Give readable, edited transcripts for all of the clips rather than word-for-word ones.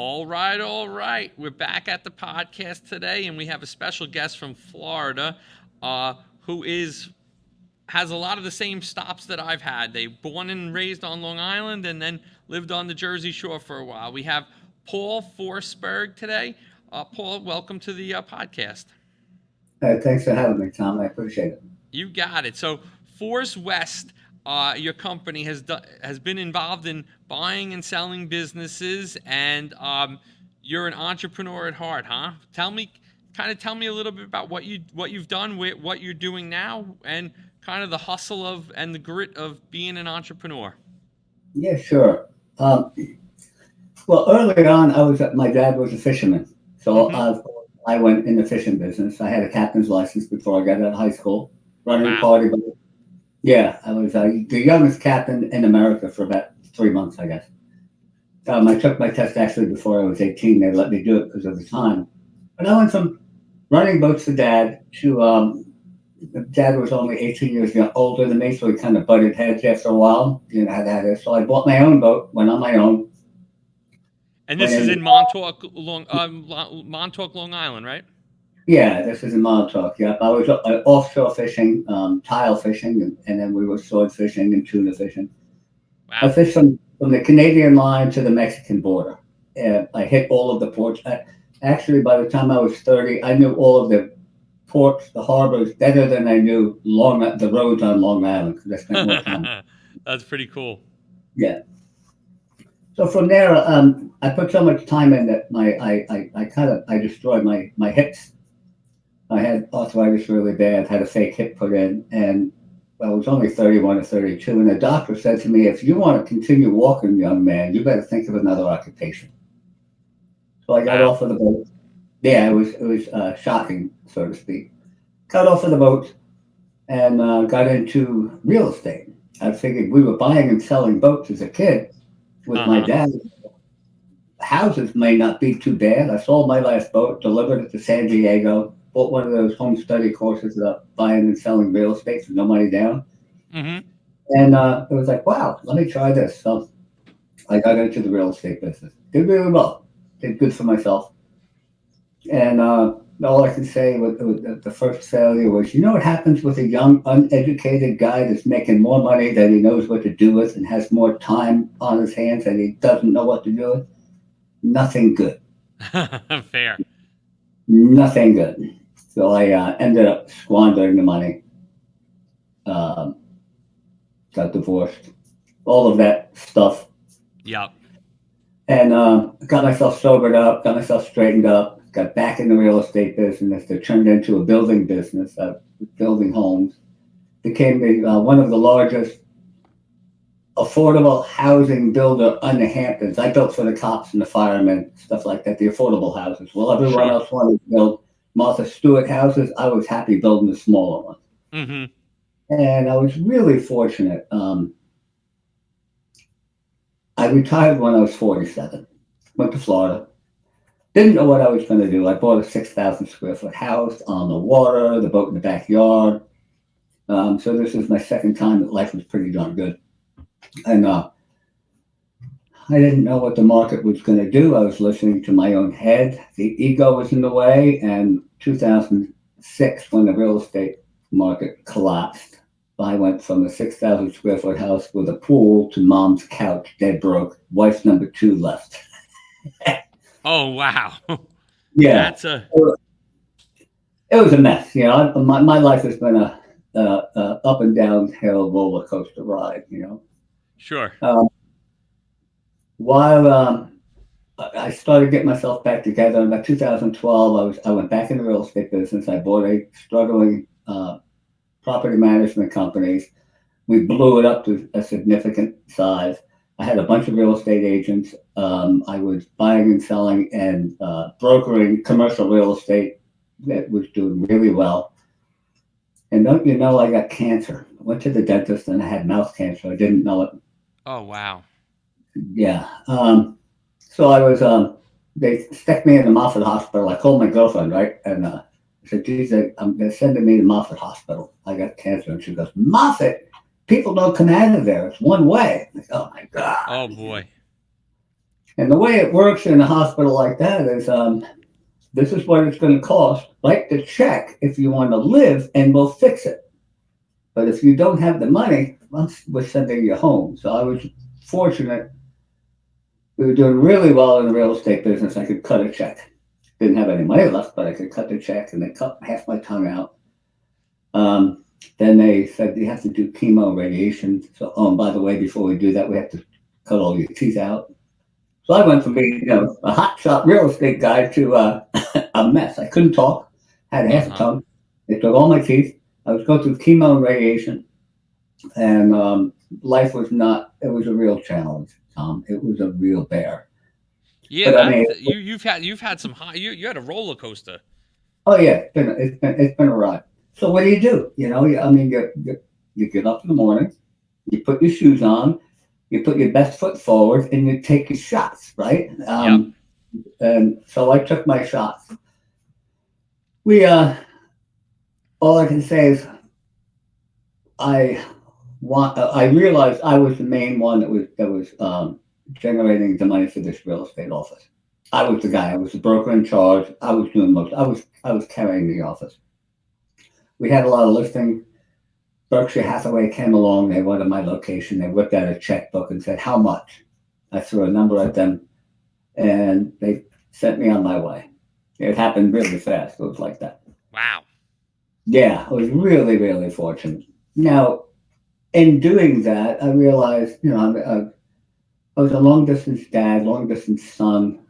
All right, all right. We're back at the podcast today, and we have a special guest from Florida, who has a lot of the same stops that I've had. They born and raised on Long Island, and then lived on the Jersey Shore for a while. We have Paul Forsberg today. Paul, welcome to the podcast. Thanks for having me, Tom. I appreciate it. You got it. So Force West, your company has been involved in buying and selling businesses, and you're an entrepreneur at heart, huh? Tell me a little bit about what you've done, what you're doing now, and kind of the hustle of and the grit of being an entrepreneur. Yeah, sure. Um, well, early on, my dad was a fisherman, so Mm-hmm. I went in the fishing business. I had a captain's license before I got out of high school, running Wow. party boat. Yeah, I was the youngest captain in America for about 3 months, I guess. I took my test actually before I was 18. They let me do it because of the time. But I went from running boats for dad to dad was only 18 years older than me, so we kind of butted heads after a while. You know how that is. So I bought my own boat, went on my own, And went this is in. in Montauk, Long Island, right? Yeah, this is in Montauk. Yep, I was offshore fishing, tile fishing, and then we were sword fishing and tuna fishing. I Wow. fished from the Canadian line to the Mexican border. I hit all of the ports. Actually, by the time I was 30, I knew all of the ports, the harbors, better than I knew the roads on Long Island because I spent more time. That's pretty cool. Yeah. So from there, I put so much time in that I destroyed my hips. I had arthritis really bad, had a fake hip put in, and I was only 31 or 32. And the doctor said to me, if you want to continue walking, young man, you better think of another occupation. So I got Wow. off of the boat. Yeah, it was shocking, so to speak. Got off of the boat and got into real estate. I figured we were buying and selling boats as a kid with Uh my huh. dad. Houses may not be too bad. I sold my last boat, delivered it to San Diego, bought one of those home study courses about buying and selling real estate for no money down. Mm-hmm. And it was like, wow, let me try this. So I got into the real estate business. Did really well. Did good for myself. And all I can say with the first failure was, you know what happens with a young, uneducated guy that's making more money than he knows what to do with and has more time on his hands and he doesn't know what to do with? Nothing good. Fair. Nothing good. So I ended up squandering the money, um, got divorced, all of that stuff, Yep. and got myself sobered up, got myself straightened up, got back in the real estate business that turned into a building business, building homes. Became one of the largest affordable housing builder on the Hamptons. I built for the cops and the firemen, stuff like that, the affordable houses. Well, everyone Sure. else wanted to build Martha Stewart houses. I was happy building the smaller ones. Mm-hmm. And I was really fortunate. I retired when I was 47. Went to Florida. Didn't know what I was going to do. I bought a 6,000 square foot house on the water, the boat in the backyard. So this is my second time that life was pretty darn good. And I didn't know what the market was going to do. I was listening to my own head. The ego was in the way. And 2006, when the real estate market collapsed, I went from a 6,000 square foot house with a pool to mom's couch, dead broke. Wife's number two left. Oh wow. Yeah, That's a it was a mess. My life has been a up and downhill roller coaster ride. sure. Um, while I started getting myself back together in about 2012, I went back in the real estate business. I bought a struggling property management company. We blew it up to a significant size. I had a bunch of real estate agents. I was buying and selling and brokering commercial real estate that was doing really well. And don't you know, I got cancer. I went to the dentist and I had mouth cancer. I didn't know it. Oh wow. Yeah. So they stuck me in the Moffat Hospital. I called my girlfriend, right? And I said, geez, they're sending me to Moffat Hospital. I got cancer. And she goes, Moffat? People don't come out of there. It's one way. I'm like, oh my God. Oh boy. And the way it works in a hospital like that is, this is what it's going to cost. Write the check if you want to live, and we'll fix it. But if you don't have the money, well, we're sending you home. So I was fortunate. We were doing really well in the real estate business. I could cut a check. Didn't have any money left, but I could cut the check, and they cut half my tongue out. Then they said you have to do chemo radiation. So, oh, and by the way, before we do that, we have to cut all your teeth out. So I went from being, a hot shot real estate guy to a mess. I couldn't talk, had half a Uh-huh. tongue. They took all my teeth. I was going through chemo and radiation, and life was not. It was a real challenge, Tom. It was a real bear. Yeah, But I mean, that you've had some high. You had a roller coaster. oh yeah, it's been a ride. So what do? I mean, you get up in the morning, you put your shoes on, you put your best foot forward, and you take your shots, right? Yep. And so I took my shots. We all I can say is I I realized I was the main one that was generating the money for this real estate office. I was the guy. I was the broker in charge. I was doing most. I was carrying the office. We had a lot of listings. Berkshire Hathaway came along. They wanted my location. They whipped out a checkbook and said, "How much?" I threw a number at them, and they sent me on my way. It happened really fast. It was like that. Wow. Yeah, I was really, really fortunate. Now, in doing that, I realized, I was a long distance dad, long distance son,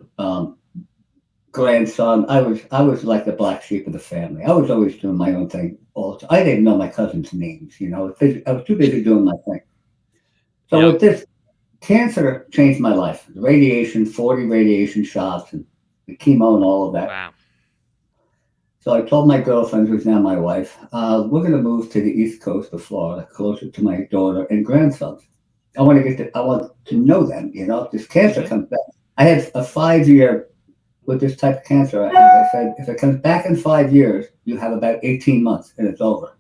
grandson. I was like the black sheep of the family. I was always doing my own thing. All the time. I didn't know my cousins' names. I was too busy doing my thing. So Yep. with this, cancer changed my life. The radiation, 40 radiation shots, and the chemo and all of that. Wow. So I told my girlfriend, who's now my wife, we're going to move to the east coast of Florida, closer to my daughter and grandsons. I want to know them. If this cancer Hmm. comes back, I had a 5 year with this type of cancer I had. They said if it comes back in 5 years, you have about 18 months and it's over.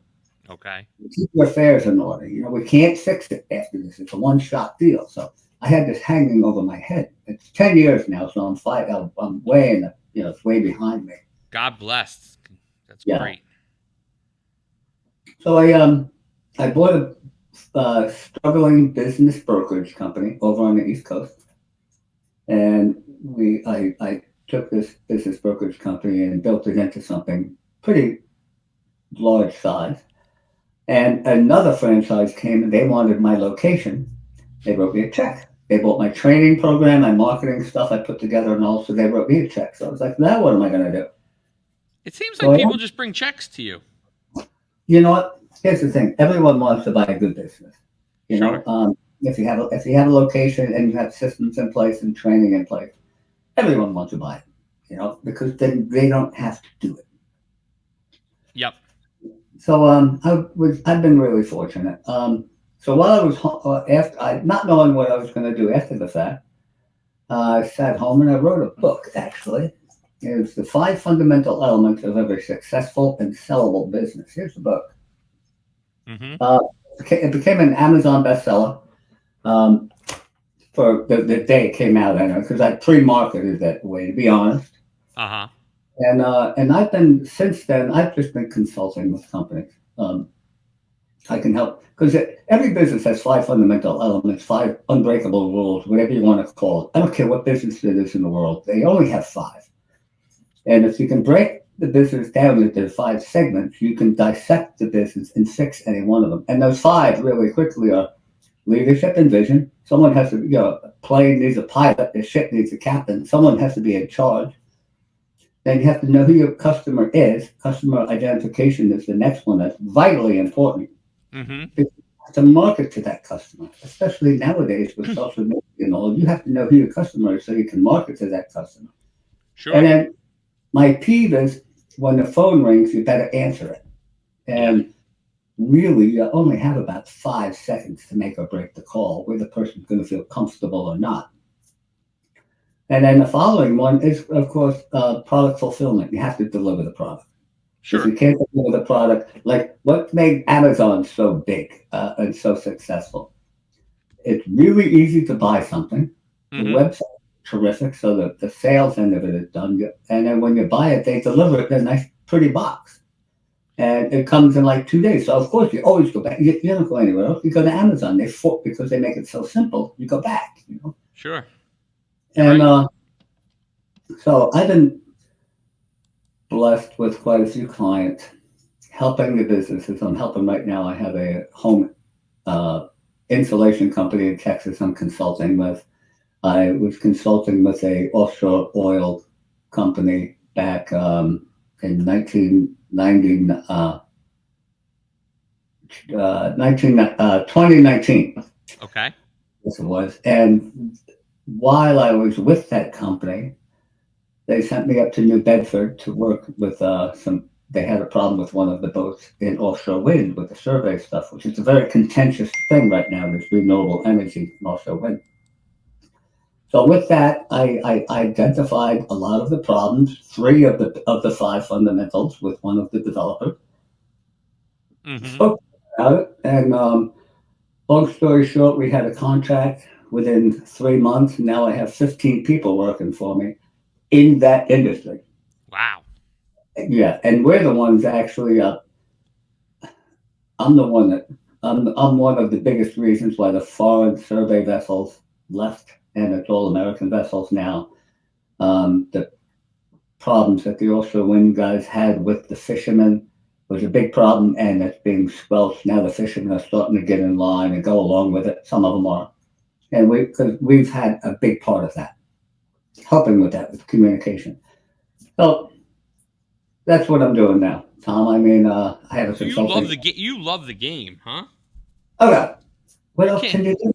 Okay. Keep your affairs in order. We can't fix it after this. It's a one shot deal. So I had this hanging over my head. It's 10 years now, so I'm way in the, it's way behind me. God bless. That's Yeah. great. So I bought a struggling business brokerage company over on the East Coast, and I took this business brokerage company and built it into something pretty large size. And another franchise came and they wanted my location. They wrote me a check. They bought my training program, my marketing stuff I put together, and also they wrote me a check. So I was like, now what am I going to do? It seems So like people just bring checks to you. you know what? Here's the thing: everyone wants to buy a good business. Sure. If you have a location and you have systems in place and training in place, everyone wants to buy it. Because then they don't have to do it. Yep. So I've been really fortunate. So while I was after not knowing what I was going to do after the fact, I sat home and I wrote a book. Actually, it was the 5 fundamental elements of every successful and sellable business. Here's the book. Hmm. Uh, it became an Amazon bestseller um, for the day it came out. I know because I pre-marketed that way, to be honest. Uh-huh. And I've been since then. I've just been consulting with companies. I can help because every business has 5 fundamental elements, 5 unbreakable rules, whatever you want to call it. I don't care what business it is in the world; they only have 5. And if you can break the business down into 5 segments, you can dissect the business and fix any one of them. And those 5 really quickly are leadership and vision. Someone has to, a plane needs a pilot, the ship needs a captain. Someone has to be in charge. Then you have to know who your customer is. Customer identification is the next one that's vitally important Hmm. to market to that customer, especially nowadays with social media and all. You have to know who your customer is so you can market to that customer. And Sure. then my peeve is when the phone rings, you better answer it. Yeah. And really, you only have about 5 seconds to make or break the call, where the person's going to feel comfortable or not. And then the following one is, of course, product fulfillment. You have to deliver the product. If you Sure. can't deliver the product, like what made Amazon so big and so successful? It's really easy to buy something. The Hmm. website terrific. So the sales end of it is done. And then when you buy it, they deliver it in a nice, pretty box. And it comes in like 2 days. So, of course, you always go back. You don't go anywhere else. You go to Amazon. Because they make it so simple, you go back, Sure. You're And right. so I've been blessed with quite a few clients helping the businesses. I'm helping right now. I have a home uh, insulation company in Texas I'm consulting with. I was consulting with a offshore oil company back in 2019. Okay. Yes, it was. And while I was with that company, they sent me up to New Bedford to work with some. They had a problem with one of the boats in offshore wind with the survey stuff, which is a very contentious thing right now. This renewable energy and offshore wind. So with that, I identified a lot of the problems, three of the five fundamentals with one of the developers. Mm-hmm. Spoke about it, and long story short, we had a contract within 3 months. Now I have 15 people working for me in that industry. Wow. Yeah, and we're the ones actually. I'm the one that I'm one of the biggest reasons why the foreign survey vessels left, and it's all American vessels now. The problems that the offshore wind guys had with the fishermen was a big problem, and it's being squelched now. The fishermen are starting to get in line and go along with it. Some of them are, and because we've had a big part of that, helping with that with communication. So that's what I'm doing now, Tom. I mean, I have a So you love consulting. the you love the game, huh? Okay, what You else can't. can you do?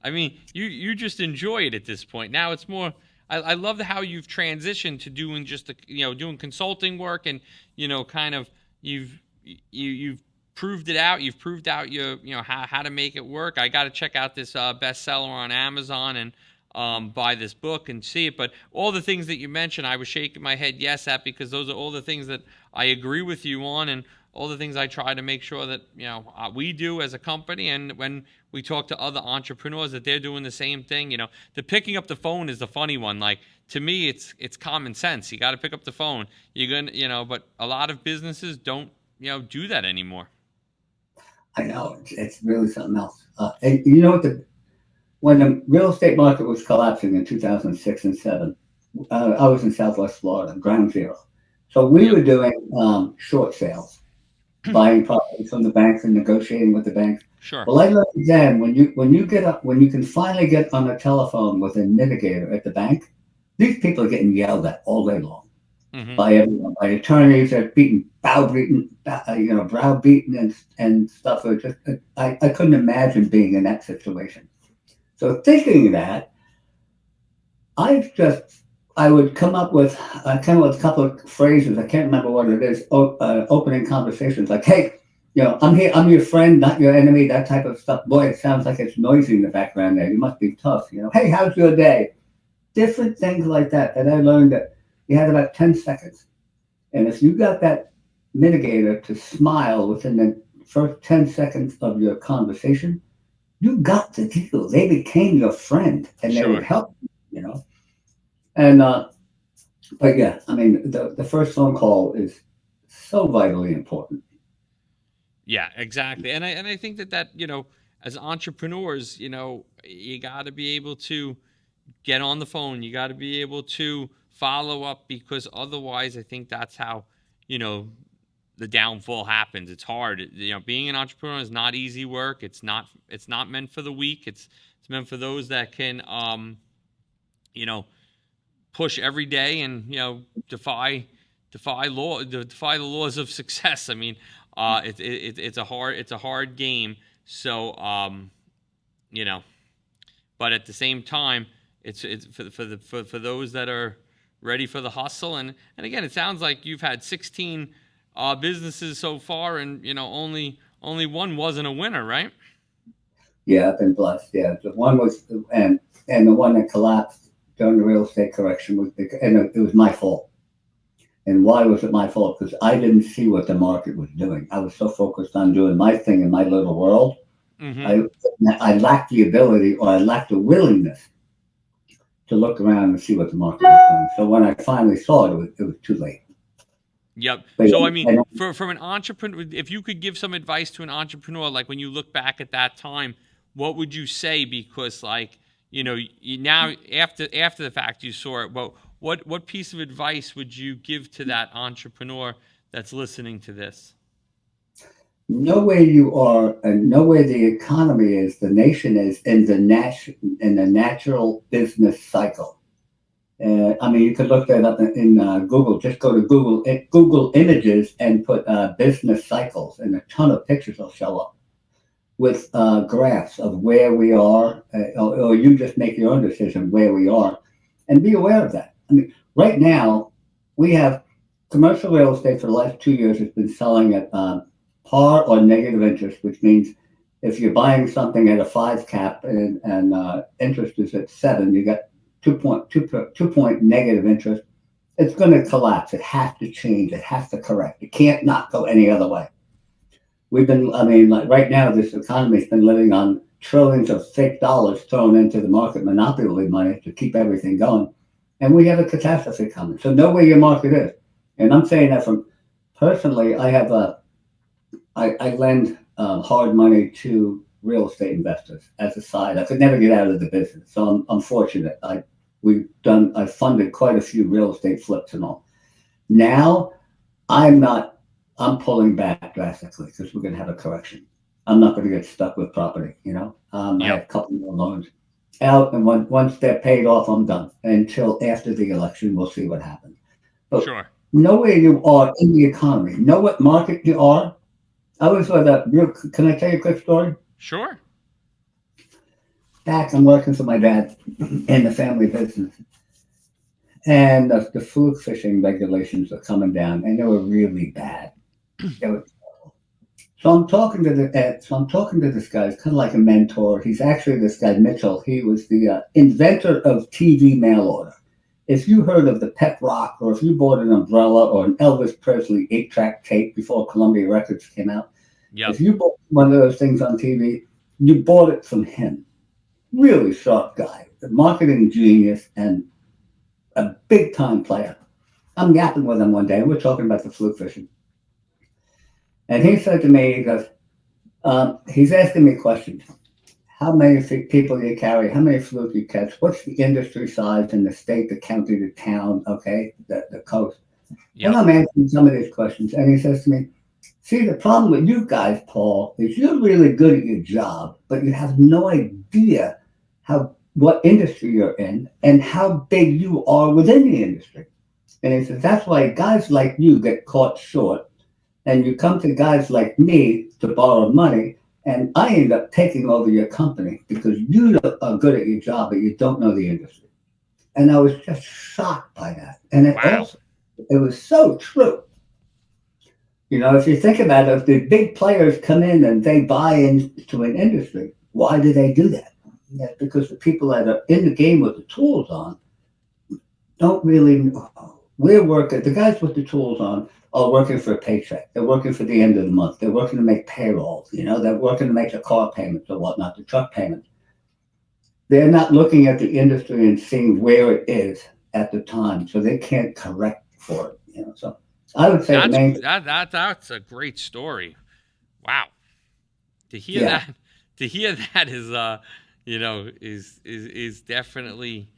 I mean, you just enjoy it at this point. Now it's more. I love how you've transitioned to doing just doing consulting work, and kind of you've you've proved it out. You've proved out how to make it work. I got to check out this bestseller on Amazon and buy this book and see it. But all the things that you mentioned, I was shaking my head yes at, because those are all the things that I agree with you on, and all the things I try to make sure that we do as a company, and when we talk to other entrepreneurs, that they're doing the same thing. The picking up the phone is the funny one. Like, to me, it's common sense. You got to pick up the phone. You're gonna, but a lot of businesses don't do that anymore. I know it's really something else. And you know what? When the real estate market was collapsing in 2006 and seven, I was in Southwest Florida, ground zero. So we Yep. were doing short sales, buying properties from the banks and negotiating with the banks. Sure. Well, I learned then when you can finally get on a telephone with a mitigator at the bank, these people are getting yelled at all day long Mm-hmm. by everyone, by attorneys. They're browbeaten and stuff. It just, I couldn't imagine being in that situation. So thinking that, I just I would come up with a couple of phrases. I can't remember what it is. Opening conversations like, "Hey, I'm here. I'm your friend, not your enemy." That type of stuff. Boy, it sounds like it's noisy in the background there. You must be tough. Hey, how's your day? Different things like that. And I learned that you had about 10 seconds, and if you got that mitigator to smile within the first 10 seconds of your conversation, you got the deal. They became your friend, and they would Sure. help you. And but yeah, I mean, the first phone call is so vitally important. Yeah, exactly. And I think that as entrepreneurs, you got to be able to get on the phone. You got to be able to follow up, because otherwise, I think that's how you know the downfall happens. It's hard. Being an entrepreneur is not easy work. It's not meant for the weak. It's meant for those that can you know push every day and defy the laws of success. I mean, it's a hard game. So you know, but at the same time, it's for those that are ready for the hustle. And again, it sounds like you've had 16 businesses so far, and only one wasn't a winner, right? Yeah, I've been blessed. Yeah, the one was and the one that collapsed during the real estate correction and it was my fault. And why was it my fault? Because I didn't see what the market was doing. I was so focused on doing my thing in my little world. Mm-hmm. I I lacked the ability, or I lacked the willingness to look around and see what the market was doing. So when I finally saw it, it was too late. Yep. But So I yeah, mean, from an entrepreneur, if you could give some advice to an entrepreneur, like when you look back at that time, what would you say? Because like you now after the fact you saw it. Well, what piece of advice would you give to that entrepreneur that's listening to this? know where you are and know where the economy is, the nation is in the natural business cycle. I mean, you could look that up in Google. Just go to Google Images and put business cycles, and a ton of pictures will show up with graphs of where we are, or you just make your own decision where we are, and be aware of that. I mean, right now we have commercial real estate for the last 2 years has been selling at par or negative interest, which means if you're buying something at a 5 cap and interest is at 7, you got 2 point negative interest. It's going to collapse. It has to change. It has to correct. It can't not go any other way. I mean, like right now, this economy's been living on trillions of fake dollars thrown into the market, monopoly money to keep everything going. And we have a catastrophe coming. So know where your market is. And I'm saying that from personally, I lend hard money to real estate investors as a side. I could never get out of the business. So I'm fortunate. I funded quite a few real estate flips and all. Now I'm not I'm pulling back drastically because we're going to have a correction. I'm not going to get stuck with property. I have Yep. a couple more loans out, and once they're paid off, I'm done. Until after the election, we'll see what happens. But Sure. know where you are in the economy. Know what market you are. I was with a. Can I tell you a quick story? Sure. Back, I'm working for my dad in the family business, and the fluke fishing regulations are coming down, and they were really bad. They were So I'm talking to this guy. It's kind of like a mentor. He's actually this guy Mitchell. He was the inventor of TV mail order. If you heard of the Pet Rock, or if you bought an umbrella or an Elvis Presley 8-track tape before Columbia Records came out, if Yep. you bought one of those things on TV, you bought it from him. Really sharp guy, a marketing genius, and a big time player. I'm yapping with him one day, and we're talking about the fluke fishing, and he said to me, he goes, he's asking me questions. How many people do you carry? How many fluke you catch? What's the industry size in the state, the county, the town, okay, the coast? And Yep. I'm answering some of these questions. And he says to me, see, the problem with you guys, Paul, is you're really good at your job, but you have no idea what industry you're in and how big you are within the industry. And he says, that's why guys like you get caught short, and you come to guys like me to borrow money, and I end up taking over your company because you are good at your job, but you don't know the industry. And I was just shocked by that. And Wow. it was so true. If you think about it, if the big players come in and they buy into an industry, why do they do that? Yeah, because the people that are in the game with the tools on don't really. We're working. The guys with the tools on are working for a paycheck. They're working for the end of the month. They're working to make payroll. They're working to make the car payments or whatnot, the truck payments. They're not looking at the industry and seeing where it is at the time, so they can't correct for it. So I would say the That's main. that's a great story. Wow. To hear Yeah, that to hear that is is definitely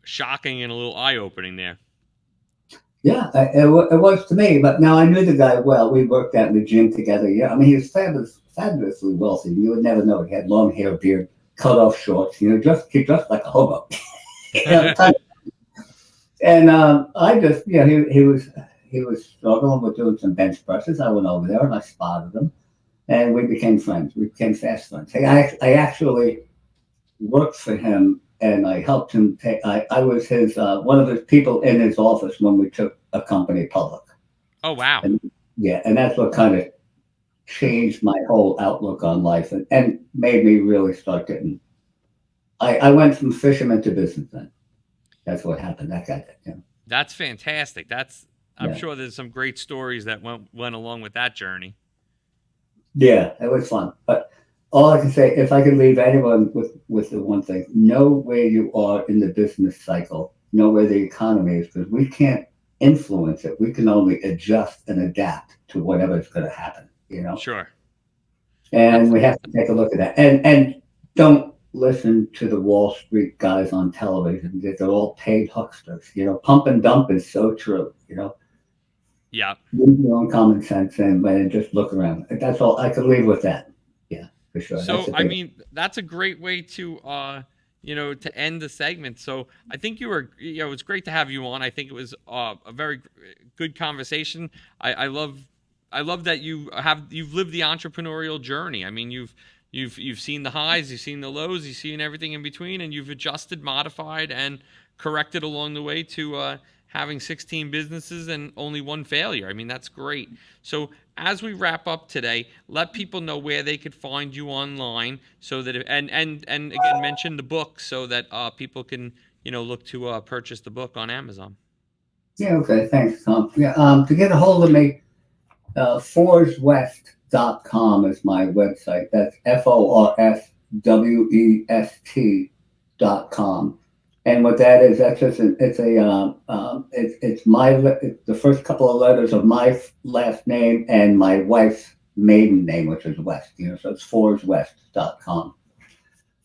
shocking and a little eye opening there. yeah, it was to me. But now I knew the guy well. We worked out in the gym together. Yeah, I mean he was fabulously wealthy. You would never know. He had long hair, beard, cut off shorts. He dressed like a hobo. Kind And I just, he was struggling with doing some bench presses. I went over there and I spotted him, and we became friends. We became fast friends. I actually worked for him, and I helped him. I was his one of his people in his office when we took a company public, Oh wow. and yeah, and that's what kind of changed my whole outlook on life, and made me really start getting. I went from fisherman to businessman. That's what happened. That guy did. That's fantastic. That's I'm Yeah. sure there's some great stories that went along with that journey. Yeah, it was fun. But all I can say, if I could leave anyone with the one thing, know where you are in the business cycle, know where the economy is, because we can't influence it. We can only adjust and adapt to whatever's going to happen, you know? Sure. And That's we have to take a look at that. And don't listen to the Wall Street guys on television. They're all paid hucksters. You know, pump and dump is so true. You know, yeah. use your own common sense and just look around. That's all I could leave with that. Yeah, for sure. That's So, the I thing. mean, that's a great way to, to end the segment. So, I think it's great to have you on. I think it was a very good conversation. I love that you've lived the entrepreneurial journey. I mean, you've seen the highs, you've seen the lows, you've seen everything in between, and you've adjusted, modified, and corrected along the way to having 16 businesses and only one failure. I mean, that's great. So as we wrap up today, let people know where they could find you online, so that and again mention the book so that people can look to purchase the book on Amazon. Yeah, okay. Thanks, Tom. Yeah, to get a hold of me, forswest.com is my website. That's FORSWEST.com. And what that is, that's just it's the first couple of letters of my last name and my wife's maiden name, which is West. You know, so it's forswest.com.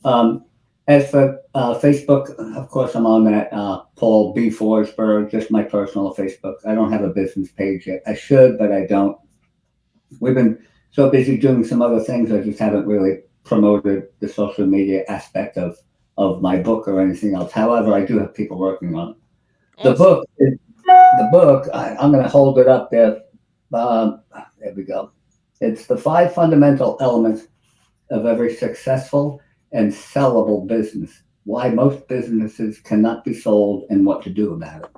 Um, as for Facebook, of course, I'm on that. Paul B. Forsberg, just my personal Facebook. I don't have a business page yet. I should, but I don't. We've been so busy doing some other things. I just haven't really promoted the social media aspect of my book or anything else. However, I do have people working on it. The Awesome. book, I'm going to hold it up there. There we go. It's the 5 fundamental elements of every successful and sellable business. Why most businesses cannot be sold and what to do about it.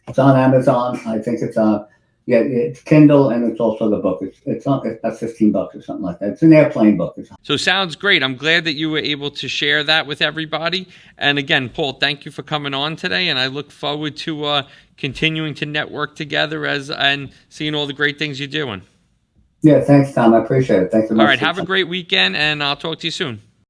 It's on Amazon. I think it's it's Kindle, and it's also the book. It's about $15 or something like that. It's an airplane book. So sounds great. I'm glad that you were able to share that with everybody. And again, Paul, thank you for coming on today. And I look forward to continuing to network together and seeing all the great things you're doing. Yeah, thanks, Tom. I appreciate it. Thanks so much. All right. Have a great weekend, and I'll talk to you soon.